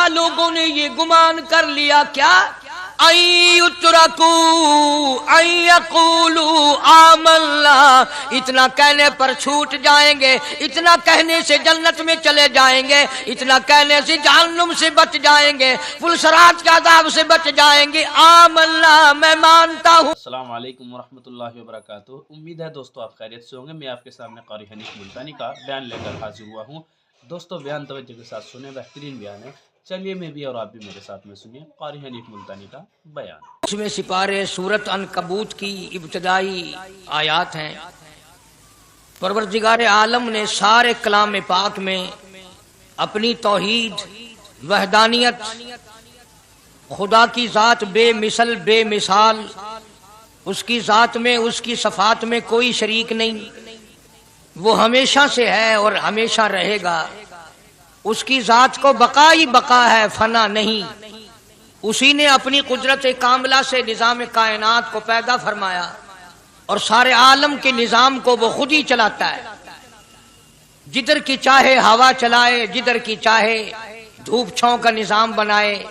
کیا لوگوں نے یہ گمان کر لیا کیا آمنا، اتنا کہنے پر چھوٹ جائیں گے، اتنا کہنے سے جنت میں چلے جائیں گے، اتنا کہنے سے جہنم سے بچ جائیں گے، پلسرات کے عذاب سے بچ جائیں گے، آمنا میں مانتا ہوں۔ السلام علیکم ورحمۃ اللہ وبرکاتہ۔ امید ہے دوستو آپ خیریت سے ہوں گے۔ میں آپ کے سامنے قاری حنیف ملتانی کا بیان لے کر حاضر ہوا ہوں۔ دوستو بیان توجہ کے ساتھ سنیں، بہترین بیان ہے، چلیے میں بھی اور آپ بھی میرے ساتھ میں سنیں قاری حنیف ملتانی کا بیان۔ اس میں سپارے سورت عنکبوت کی ابتدائی آیات ہیں۔ پروردگار عالم نے سارے کلام پاک میں اپنی توحید، وحدانیت، خدا کی ذات بے مثل بے مثال، اس کی ذات میں، اس کی صفات میں کوئی شریک نہیں، وہ ہمیشہ سے ہے اور ہمیشہ رہے گا، اس کی ذات کو بقا ہی بقا ہے، فنا نہیں۔ اسی نے اپنی قدرت کاملہ سے نظام کائنات کو پیدا فرمایا اور سارے عالم کے نظام کو وہ خود ہی چلاتا ہے، جدھر کی چاہے ہوا چلائے، جدھر کی چاہے دھوپ چھاؤں کا نظام بنائے۔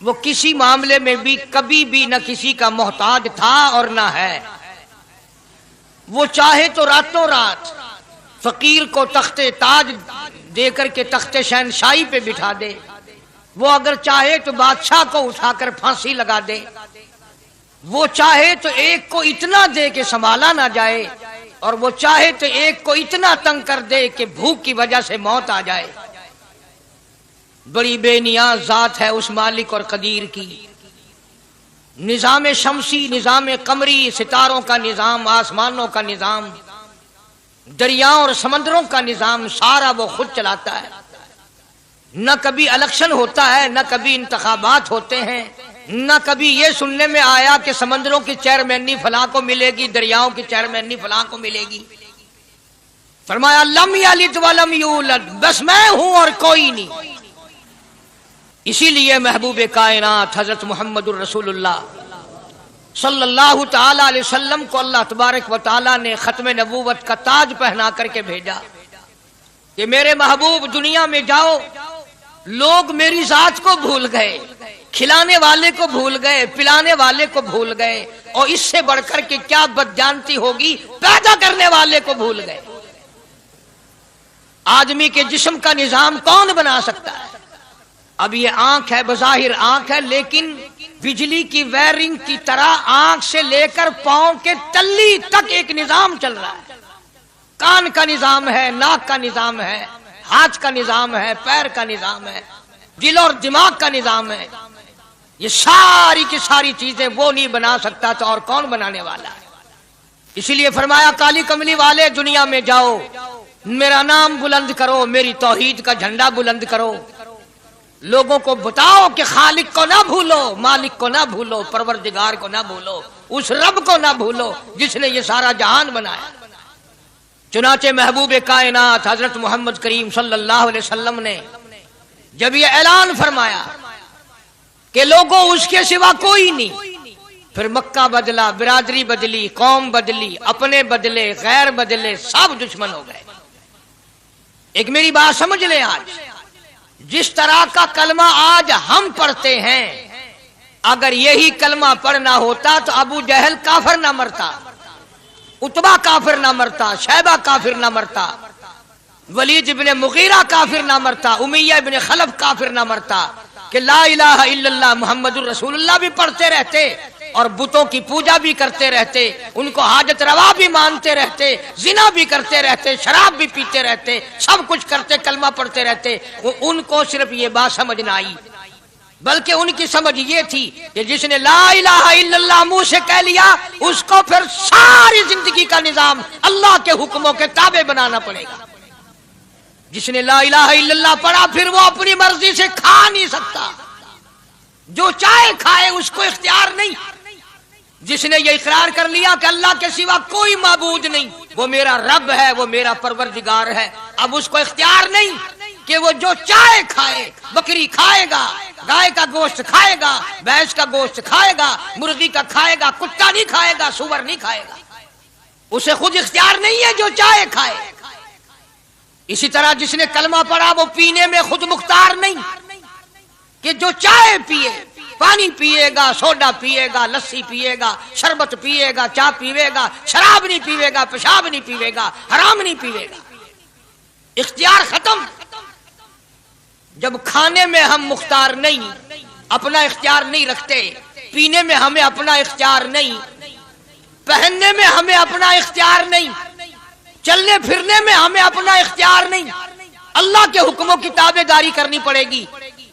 وہ کسی معاملے میں بھی کبھی بھی نہ کسی کا محتاج تھا اور نہ ہے۔ وہ چاہے تو راتوں رات فقیر کو تخت تاج دے کر کے تخت شہنشاہی پہ بٹھا دے، وہ اگر چاہے تو بادشاہ کو اٹھا کر پھانسی لگا دے، وہ چاہے تو ایک کو اتنا دے کہ سنبھالا نہ جائے، اور وہ چاہے تو ایک کو اتنا تنگ کر دے کہ بھوک کی وجہ سے موت آ جائے۔ بڑی بے نیاز ذات ہے اس مالک اور قدیر کی۔ نظام شمسی، نظام قمری، ستاروں کا نظام، آسمانوں کا نظام، دریاؤں اور سمندروں کا نظام، سارا وہ خود چلاتا ہے۔ نہ کبھی الیکشن ہوتا ہے، نہ کبھی انتخابات ہوتے ہیں، نہ کبھی یہ سننے میں آیا کہ سمندروں کی چیئرمینی فلاں کو ملے گی، دریاؤں کی چیئرمینی فلاں کو ملے گی۔ فرمایا لم یلد ولم یولد، بس میں ہوں اور کوئی نہیں۔ اسی لیے محبوب کائنات حضرت محمد الرسول اللہ صلی اللہ تعالی علیہ وسلم کو اللہ تبارک و تعالی نے ختم نبوت کا تاج پہنا کر کے بھیجا کہ میرے محبوب دنیا میں جاؤ، لوگ میری ذات کو بھول گئے، کھلانے والے کو بھول گئے، پلانے والے کو بھول گئے، اور اس سے بڑھ کر کے کیا بدجانتی ہوگی، پیدا کرنے والے کو بھول گئے۔ آدمی کے جسم کا نظام کون بنا سکتا ہے؟ اب یہ آنکھ ہے، بظاہر آنکھ ہے، لیکن بجلی کی وائرنگ کی طرح آنکھ سے لے کر پاؤں کے تلی تک ایک نظام چل رہا ہے۔ کان کا نظام ہے، ناک کا نظام ہے، ہاتھ کا نظام ہے، پیر کا نظام ہے، دل اور دماغ کا نظام ہے۔ یہ ساری کی ساری چیزیں وہ نہیں بنا سکتا تو اور کون بنانے والا ہے؟ اسی لیے فرمایا کالی کملی والے دنیا میں جاؤ، میرا نام بلند کرو، میری توحید کا جھنڈا بلند کرو، لوگوں کو بتاؤ کہ خالق کو نہ بھولو، مالک کو نہ بھولو، پروردگار کو نہ بھولو، اس رب کو نہ بھولو جس نے یہ سارا جہان بنایا۔ چنانچہ محبوب کائنات حضرت محمد کریم صلی اللہ علیہ وسلم نے جب یہ اعلان فرمایا کہ لوگوں اس کے سوا کوئی نہیں، پھر مکہ بدلا، برادری بدلی، قوم بدلی، اپنے بدلے، غیر بدلے، سب دشمن ہو گئے۔ ایک میری بات سمجھ لیں، آج جس طرح کا کلمہ آج ہم پڑھتے ہیں، اگر یہی کلمہ پڑھنا ہوتا تو ابو جہل کافر نہ مرتا، عتبہ کافر نہ مرتا، شیبہ کافر نہ مرتا، ولید ابن مغیرہ کافر نہ مرتا، امیہ ابن خلف کافر نہ مرتا، کہ لا الہ الا اللہ محمد الرسول اللہ بھی پڑھتے رہتے اور بتوں کی پوجا بھی کرتے رہتے، ان کو حاجت روا بھی مانتے رہتے، زنا بھی کرتے رہتے، شراب بھی پیتے رہتے، سب کچھ کرتے، کلمہ پڑھتے رہتے۔ ان کو صرف یہ بات سمجھ نہ آئی، بلکہ ان کی سمجھ یہ تھی کہ جس نے لا الہ الا اللہ منہ سے کہہ لیا، اس کو پھر ساری زندگی کا نظام اللہ کے حکموں کے تابع بنانا پڑے گا۔ جس نے لا الہ الا اللہ پڑھا، پھر وہ اپنی مرضی سے کھا نہیں سکتا، جو چاہے کھائے، اس کو اختیار نہیں۔ جس نے یہ اقرار کر لیا کہ اللہ کے سوا کوئی معبود نہیں، وہ میرا رب ہے، وہ میرا پروردگار ہے، اب اس کو اختیار نہیں کہ وہ جو چاہے کھائے، بکری کھائے گا، گائے کا گوشت کھائے گا، بھینس کا گوشت کھائے گا، مرغی کا کھائے گا، کتا نہیں کھائے گا، سور نہیں کھائے گا، اسے خود اختیار نہیں ہے، جو چاہے کھائے۔ اسی طرح جس نے کلمہ پڑھا وہ پینے میں خود مختار نہیں، کہ جو چائے پیے، پانی پیے گا، سوڈا پیے گا، لسی پیے گا، شربت پیے گا، چائے پیے گا، شراب نہیں پیے گا، پیشاب نہیں پیے گا، حرام نہیں پیے گا، اختیار ختم۔ جب کھانے میں ہم مختار نہیں، اپنا اختیار نہیں رکھتے، پینے میں ہمیں اپنا اختیار نہیں، پہننے میں ہمیں اپنا اختیار نہیں، چلنے پھرنے میں ہمیں اپنا اختیار نہیں، اللہ کے حکموں کی تابع داری کرنی پڑے گی۔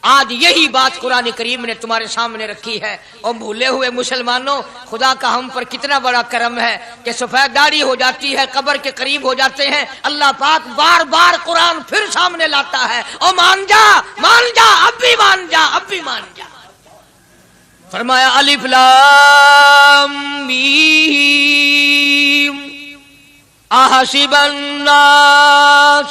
آج یہی بات قرآن کریم نے تمہارے سامنے رکھی ہے۔ اور بھولے ہوئے مسلمانوں، خدا کا ہم پر کتنا بڑا کرم ہے کہ سفید داڑھی ہو جاتی ہے، قبر کے قریب ہو جاتے ہیں، اللہ پاک بار بار قرآن پھر سامنے لاتا ہے، اور مان جا، اب بھی مان جا، اب بھی مان جا۔ فرمایا الف لام میم احسب الناس،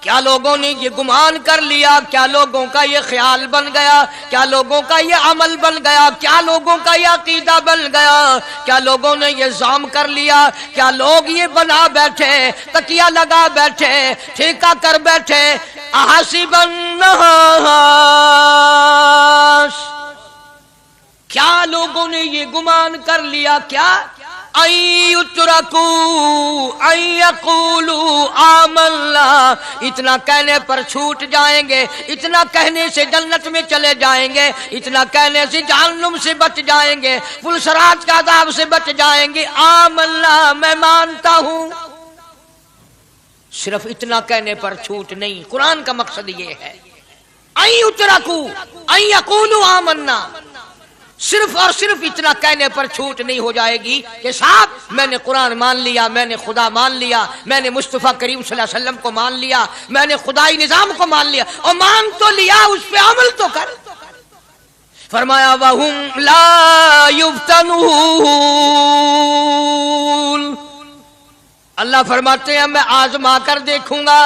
کیا لوگوں نے یہ گمان کر لیا، کیا لوگوں کا یہ خیال بن گیا، کیا لوگوں کا یہ عمل بن گیا، کیا لوگوں کا یہ عقیدہ بن گیا، کیا لوگوں نے یہ ظام کر لیا، کیا لوگ یہ بنا بیٹھے، تکیہ لگا بیٹھے، ٹھیکہ کر بیٹھے، احسب الناس، کیا لوگوں نے یہ گمان کر لیا، کیا ان یترکوا ان یقولوا آمنا، اتنا کہنے پر چھوٹ جائیں گے، اتنا کہنے سے جنت میں چلے جائیں گے، اتنا کہنے سے جہنم سے بچ جائیں گے، پلسرات کا عذاب سے بچ جائیں گے، آمنا میں مانتا ہوں۔ صرف اتنا کہنے پر چھوٹ نہیں، قرآن کا مقصد یہ ہے ان یترکوا ان یقولوا آمنا، صرف اور صرف اتنا کہنے پر چھوٹ نہیں ہو جائے گی کہ صاحب میں نے قرآن مان لیا، میں نے خدا مان لیا، میں نے مصطفیٰ کریم صلی اللہ علیہ وسلم کو مان لیا، میں نے خدائی نظام کو مان لیا، اور مان تو لیا، اس پہ عمل تو کر۔ فرمایا وَهُمْ لَا يُفْتَنُونَ، اللہ فرماتے ہیں میں آزما کر دیکھوں گا۔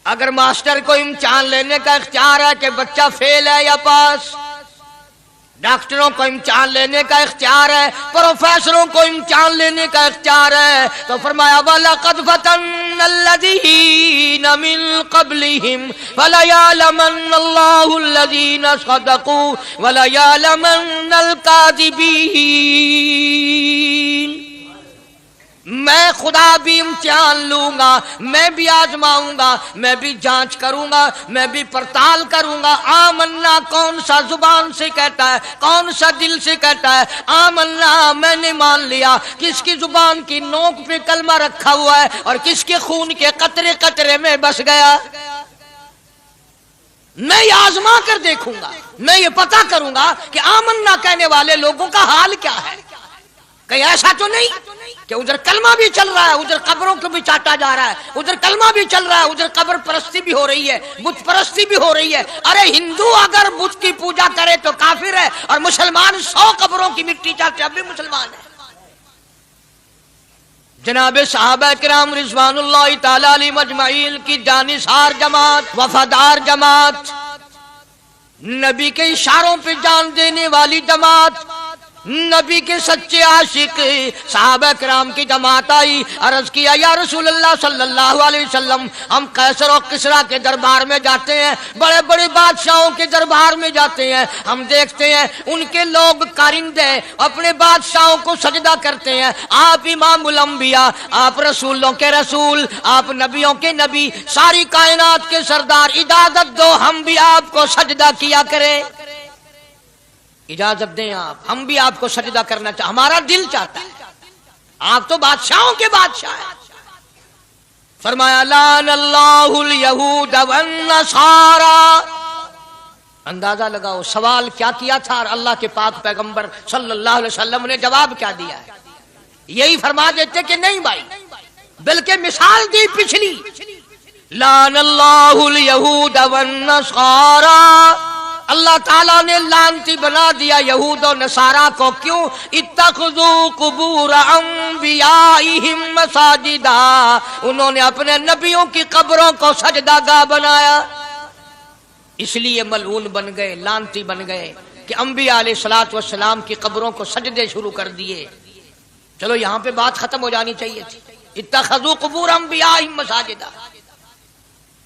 اگر ماسٹر کو امتحان لینے کا اختیار ہے کہ بچہ فیل ہے یا پاس، ڈاکٹروں کو امتحان لینے کا اختیار ہے، پروفیسروں کو امتحان لینے کا اختیار ہے، تو فرمایا وَلَقَدْ فَتَنَّا الَّذِينَ مِن قَبْلِهِمْ فَلَيَعْلَمَنَّ اللَّهُ الَّذِينَ صَدَقُوا وَلَيَعْلَمَنَّ الْكَاذِبِينَ۔ میں خدا بھی امتحان لوں گا، میں بھی آزماؤں گا، میں بھی جانچ کروں گا، میں بھی پڑتال کروں گا۔ آمنا کون سا زبان سے کہتا ہے، کون سا دل سے کہتا ہے، آمنا میں نے مان لیا، کس کی زبان کی نوک پہ کلمہ رکھا ہوا ہے اور کس کے خون کے قطرے قطرے میں بس گیا۔ میں یہ آزما کر دیکھوں گا، میں یہ پتہ کروں گا کہ آمنا کہنے والے لوگوں کا حال کیا ہے۔ کہیں ایسا تو نہیں کہ ادھر کلمہ بھی چل رہا ہے، ادھر قبروں کو بھی چاٹا جا رہا ہے، ادھر کلمہ بھی چل رہا ہے، ادھر قبر پرستی بھی ہو رہی ہے، بت پرستی بھی ہو رہی ہے۔ ارے ہندو اگر بت کی پوجا کرے تو کافر ہے، اور مسلمان 100 قبروں کی مٹی چاٹے اب بھی مسلمان ہے۔ جناب صحابہ کرام رضوان اللہ تعالی علیہم اجمعین کی جانثار جماعت، وفادار جماعت، نبی کے اشاروں پہ جان دینے والی جماعت، نبی کے سچے عاشق صحابہ کرام کی جماعت آئی، عرض کیا یا رسول اللہ صلی اللہ علیہ وسلم، ہم قیصر و کسریٰ کے دربار میں جاتے ہیں، بڑے بڑے بادشاہوں کے دربار میں جاتے ہیں، ہم دیکھتے ہیں ان کے لوگ کارندے اپنے بادشاہوں کو سجدہ کرتے ہیں، آپ امام الانبیاء، آپ رسولوں کے رسول، آپ نبیوں کے نبی، ساری کائنات کے سردار، اجازت دو ہم بھی آپ کو سجدہ کیا کریں، اجازت دیں آپ، ہم بھی آپ کو سجدہ کرنا چاہتے، ہمارا دل چاہتا ہے، آپ تو بادشاہوں کے بادشاہ ہیں۔ فرمایا لعن اللہ الیہود والنصارى، اندازہ لگاؤ سوال کیا کیا تھا اور اللہ کے پاک پیغمبر صلی اللہ علیہ وسلم نے جواب کیا دیا ہے؟ یہی فرما دیتے کہ نہیں بھائی، بلکہ مثال دی پچھلی، لعن اللہ الیہود والنصارى، اللہ تعالیٰ نے لعنتی بنا دیا یہود و نصارہ کو، کیوں؟ اتخذوا قبور انبیائہم مساجدا، انہوں نے اپنے نبیوں کی قبروں کو سجدہ گاہ بنایا، اس لیے ملعون بن گئے، لعنتی بن گئے کہ انبیاء علیہ الصلوۃ والسلام کی قبروں کو سجدے شروع کر دیے۔ چلو یہاں پہ بات ختم ہو جانی چاہیے تھی، اتخذوا قبور انبیائہم مساجدا۔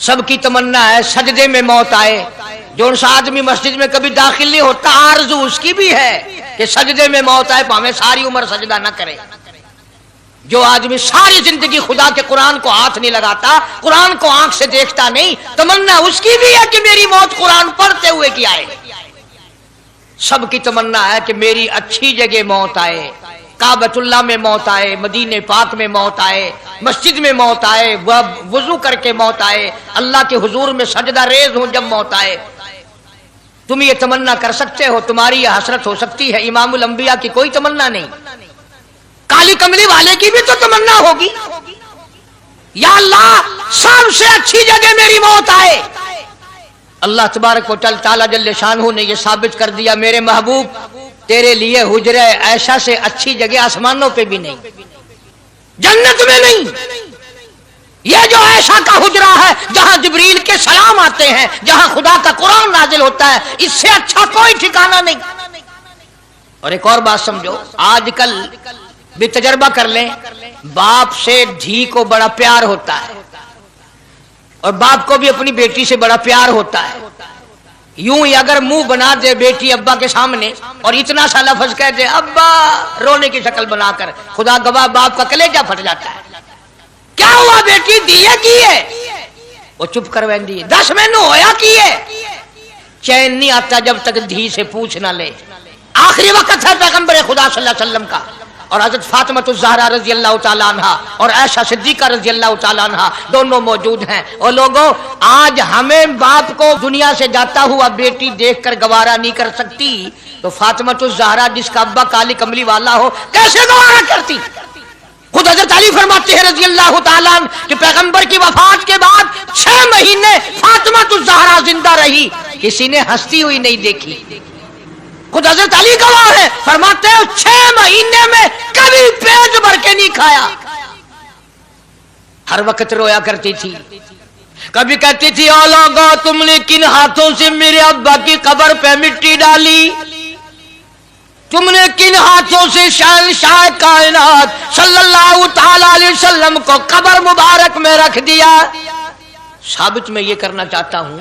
سب کی تمنا ہے سجدے میں موت آئے. جو سا آدمی مسجد میں کبھی داخل نہیں ہوتا آرزو اس کی بھی ہے کہ سجدے میں موت آئے ہمیں ساری عمر سجدہ نہ کرے. جو آدمی ساری زندگی خدا کے قرآن کو ہاتھ نہیں لگاتا, قرآن کو آنکھ سے دیکھتا نہیں, تمنا اس کی بھی ہے کہ میری موت قرآن پڑھتے ہوئے کی آئے. سب کی تمنا ہے کہ میری اچھی جگہ موت آئے, کعبۃ اللہ میں موت آئے, مدینہ پاک میں موت آئے, مسجد میں موت آئے, وضو کر کے موت آئے, اللہ کے حضور میں سجدہ ریز ہوں جب موت آئے. تم یہ تمنا کر سکتے ہو, تمہاری یہ حسرت ہو سکتی ہے. امام الانبیاء کی کوئی تمنا نہیں, کالی کملی والے کی بھی تو تمنا ہوگی, یا اللہ سب سے اچھی جگہ میری موت آئے. اللہ تبارک و تعالی جل شانہ نے یہ ثابت کر دیا, میرے محبوب تیرے لیے حجرہ عائشہ سے اچھی جگہ آسمانوں پہ بھی نہیں, جنت میں نہیں. یہ جو عائشہ کا حجرہ ہے جہاں جبریل کے سلام آتے ہیں, جہاں خدا کا قرآن نازل ہوتا ہے, اس سے اچھا کوئی ٹھکانہ نہیں. اور ایک اور بات سمجھو, آج کل بھی تجربہ کر لیں, باپ سے دھی کو بڑا پیار ہوتا ہے اور باپ کو بھی اپنی بیٹی سے بڑا پیار ہوتا ہے. یوں ہی اگر منہ بنا دے بیٹی ابا کے سامنے اور اتنا سا لفظ کہہ دے ابا رونے کی شکل بنا کر, خدا گواہ باپ کا کلیجہ پھٹ جاتا ہے. کیا ہوا بیٹی دیے کی ہے, وہ چپ کر ویندی 10 مہینوں ہویا کی ہے. چین نہیں آتا جب تک دھی سے پوچھ نہ لے. آخری وقت ہے پیغمبر خدا صلی اللہ علیہ وسلم کا, اور حضرت فاطمہ الزہرا رضی اللہ تعالیٰ عنہ اور عائشہ صدیقہ رضی اللہ تعالیٰ عنہ دونوں موجود ہیں. اور لوگوں آج ہمیں باپ کو دنیا سے جاتا ہوا بیٹی دیکھ کر گوارا نہیں کر سکتی, تو فاطمہ الزہرا جس کا ابا کالی کملی والا ہو کیسے گوارا کرتی. خود حضرت علی فرماتے ہیں رضی اللہ تعالیٰ عنہ کہ پیغمبر کی وفات کے بعد 6 مہینے فاطمہ الزہرا زندہ رہی, کسی نے ہنستی ہوئی نہیں دیکھی. خود حضرت علی گواہ ہے, فرماتے ہیں 6 مہینے میں کبھی پیٹ بھر کے نہیں کھایا, ہر وقت رویا کرتی تھی. کبھی کہتی تھی او لوگو تم نے کن ہاتھوں سے میرے ابا کی قبر پہ مٹی ڈالی, تم نے کن ہاتھوں سے شہنشاہ کائنات صلی اللہ تعالی علیہ وسلم کو قبر مبارک میں رکھ دیا. ثابت میں یہ کرنا چاہتا ہوں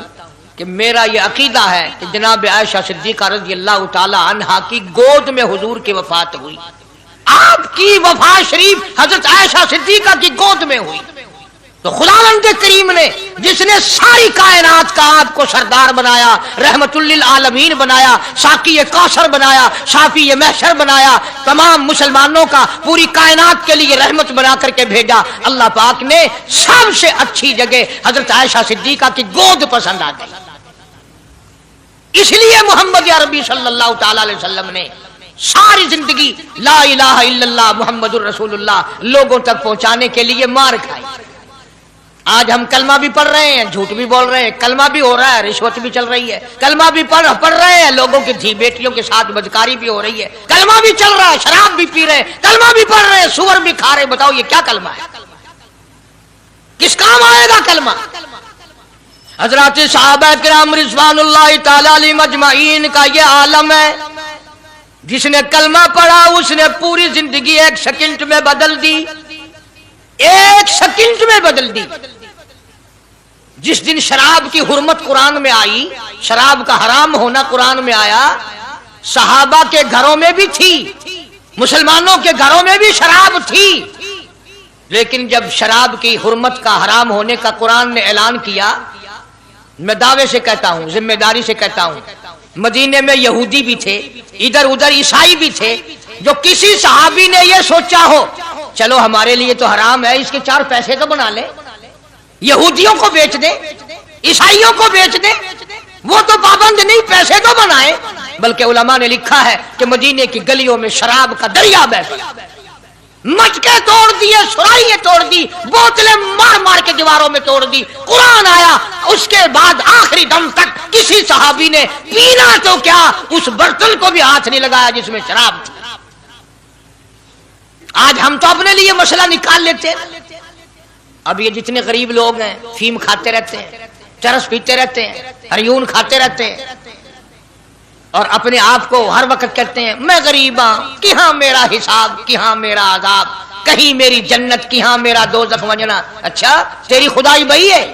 کہ میرا یہ عقیدہ ہے کہ جناب عائشہ صدیقہ رضی اللہ تعالی عنہا کی گود میں حضور کی وفات ہوئی. آپ کی وفات شریف حضرت عائشہ صدیقہ کی گود میں ہوئی. تو خداوند کریم نے جس نے ساری کائنات کا آپ کو سردار بنایا, رحمت للعالمین بنایا, ساقی کوثر بنایا, شافی محشر بنایا, تمام مسلمانوں کا پوری کائنات کے لیے رحمت بنا کر کے بھیجا, اللہ پاک نے سب سے اچھی جگہ حضرت عائشہ صدیقہ کی گود پسند آ گئی. اس لیے محمد عربی صلی اللہ تعالی علیہ وسلم نے ساری زندگی لا الہ الا اللہ محمد الرسول اللہ لوگوں تک پہنچانے کے لیے مار کھائی. آج ہم کلمہ بھی پڑھ رہے ہیں, جھوٹ بھی بول رہے ہیں, کلمہ بھی ہو رہا ہے, رشوت بھی چل رہی ہے, کلمہ بھی پڑھ رہے ہیں, لوگوں کی دھی بیٹیوں کے ساتھ بدکاری بھی ہو رہی ہے, کلمہ بھی چل رہا ہے, شراب بھی پی رہے ہیں, کلمہ بھی پڑھ رہے ہیں, سور بھی کھا رہے ہیں. بتاؤ یہ کیا کلمہ ہے, کس کام آئے گا کلمہ؟ حضرات صحابہ کرام رضوان اللہ تعالی علیہم اجمعین کا یہ عالم ہے, جس نے کلمہ پڑھا اس نے پوری زندگی 1 سیکنڈ میں بدل دی, 1 سیکنڈ میں بدل دی. جس دن شراب کی حرمت قرآن میں آئی, شراب کا حرام ہونا قرآن میں آیا, صحابہ کے گھروں میں بھی تھی, مسلمانوں کے گھروں میں بھی شراب تھی, لیکن جب شراب کی حرمت کا حرام ہونے کا قرآن نے اعلان کیا, میں دعوے سے کہتا ہوں, ذمہ داری سے کہتا ہوں, مدینے میں یہودی بھی تھے, ادھر ادھر عیسائی بھی تھے, جو کسی صحابی نے یہ سوچا ہو چلو ہمارے لیے تو حرام ہے, اس کے 4 پیسے تو بنا لیں, یہودیوں کو بیچ دیں, عیسائیوں کو بیچ دیں, وہ تو پابند نہیں, پیسے تو بنائیں. بلکہ علماء نے لکھا ہے کہ مدینے کی گلیوں میں شراب کا دریا بہہ گیا, مٹکے توڑ دیے, سرائیاں توڑ دی, بوتلیں مار مار کے دیواروں میں توڑ دی. قرآن آیا, اس کے بعد آخری دم تک کسی صحابی نے پینا تو کیا اس برتن کو بھی ہاتھ نہیں لگایا جس میں شراب تھی. آج ہم تو اپنے لیے مسئلہ نکال لیتے ہیں. اب یہ جتنے غریب لوگ ہیں فیم کھاتے رہتے ہیں, چرس پیتے رہتے ہیں, ہریون کھاتے رہتے ہیں, اور اپنے آپ کو ہر وقت کہتے ہیں میں غریب ہاں, کہاں میرا حساب, کہاں میرا عذاب, کہیں میری جنت, کہاں میرا دوزخ وجنا. اچھا تیری خدائی بھائی ہے,